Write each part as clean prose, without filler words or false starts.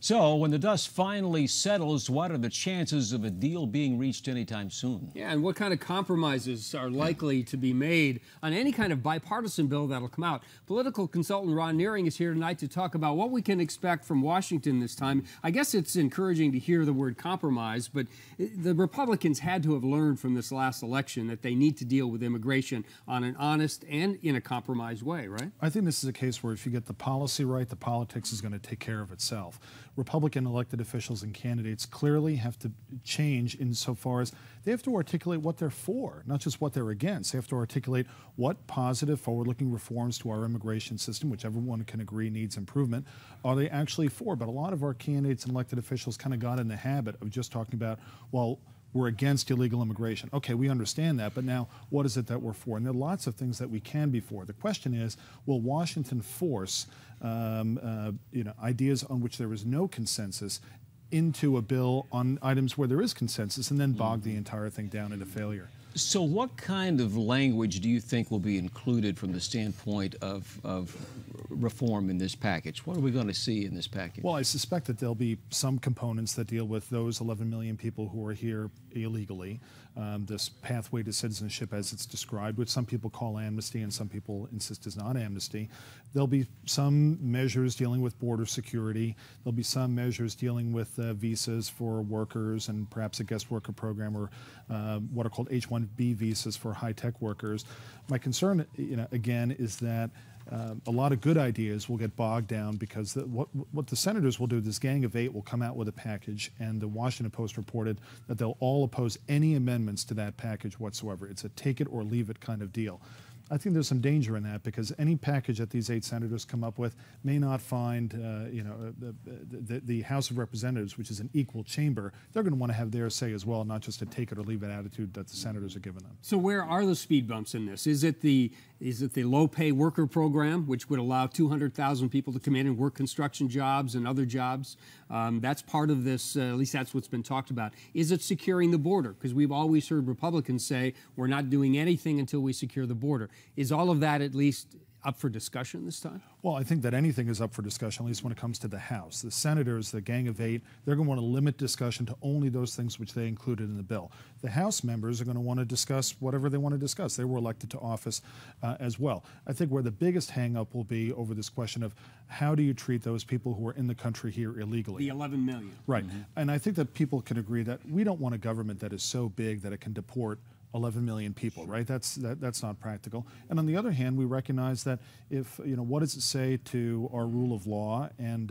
So, when the dust finally settles, what are the chances of a deal being reached anytime soon? Yeah, and what kind of compromises are likely to be made on any kind of bipartisan bill that'll come out? Political consultant Ron Nehring is here tonight to talk about what we can expect from Washington this time. I guess it's encouraging to hear the word compromise, but the Republicans had to have learned from this last election that they need to deal with immigration on an honest and in a compromised way, right? I think this is a case where if you get the policy right, the politics is going to take care of itself. Republican elected officials and candidates clearly have to change insofar as they have to articulate what they're for, not just what they're against. They have to articulate what positive, forward-looking reforms to our immigration system, which everyone can agree needs improvement, are they actually for. But a lot of our candidates and elected officials kind of got in the habit of just talking about, well, we're against illegal immigration. Okay, we understand that, but now what is it that we're for? And there are lots of things that we can be for. The question is, will Washington force ideas on which there is no consensus into a bill on items where there is consensus and then bog the entire thing down into failure? So what kind of language do you think will be included from the standpoint of reform in this package? What are we going to see in this package? Well, I suspect that there'll be some components that deal with those 11 million people who are here illegally, this pathway to citizenship as it's described, which some people call amnesty and some people insist is not amnesty. There'll be some measures dealing with border security. There'll be some measures dealing with visas for workers and perhaps a guest worker program or what are called H-1B visas for high-tech workers. My concern, again, is that a lot of good ideas will get bogged down because what the senators will do, this gang of 8 will come out with a package, and the Washington Post reported that they'll all oppose any amendments to that package whatsoever. It's a take it or leave it kind of deal. I think there's some danger in that because any package that these 8 senators come up with may not find, the House of Representatives, which is an equal chamber, they're going to want to have their say as well, not just a take it or leave it attitude that the senators are giving them. So where are the speed bumps in this? Is it the low-pay worker program, which would allow 200,000 people to come in and work construction jobs and other jobs? That's part of this, at least that's what's been talked about. Is it securing the border? Because we've always heard Republicans say we're not doing anything until we secure the border. Is all of that at least up for discussion this time? Well, I think that anything is up for discussion, at least when it comes to the House. The senators, the gang of 8, they're going to want to limit discussion to only those things which they included in the bill. The House members are going to want to discuss whatever they want to discuss. They were elected to office as well. I think where the biggest hang-up will be over this question of how do you treat those people who are in the country here illegally? The 11 million. Right. And I think that people can agree that we don't want a government that is so big that it can deport 11 million people, right? That's not practical. And on the other hand, we recognize that if, what does it say to our rule of law and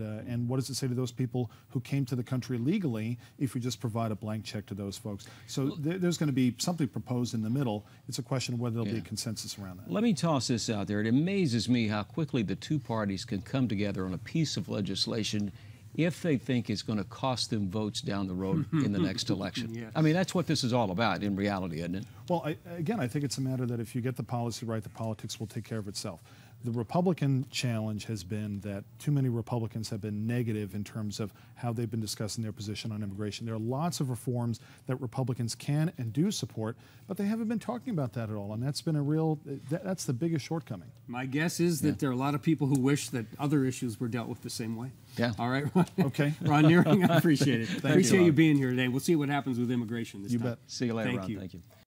what does it say to those people who came to the country legally if we just provide a blank check to those folks? So there's going to be something proposed in the middle. It's a question of whether there'll be a consensus around that. Let me toss this out there. It amazes me how quickly the two parties can come together on a piece of legislation if they think it's going to cost them votes down the road in the next election. Yeah. I mean, that's what this is all about in reality, isn't it? Well, again, I think it's a matter that if you get the policy right, the politics will take care of itself. The Republican challenge has been that too many Republicans have been negative in terms of how they've been discussing their position on immigration. There are lots of reforms that Republicans can and do support, but they haven't been talking about that at all, and that's been that's the biggest shortcoming. My guess is that there are a lot of people who wish that other issues were dealt with the same way. Yeah. All right, Ron. Okay. Ron Nehring, I appreciate it. Appreciate you, you being here today. We'll see what happens with immigration this time. You bet. See you later, Thank Ron. you. Thank you.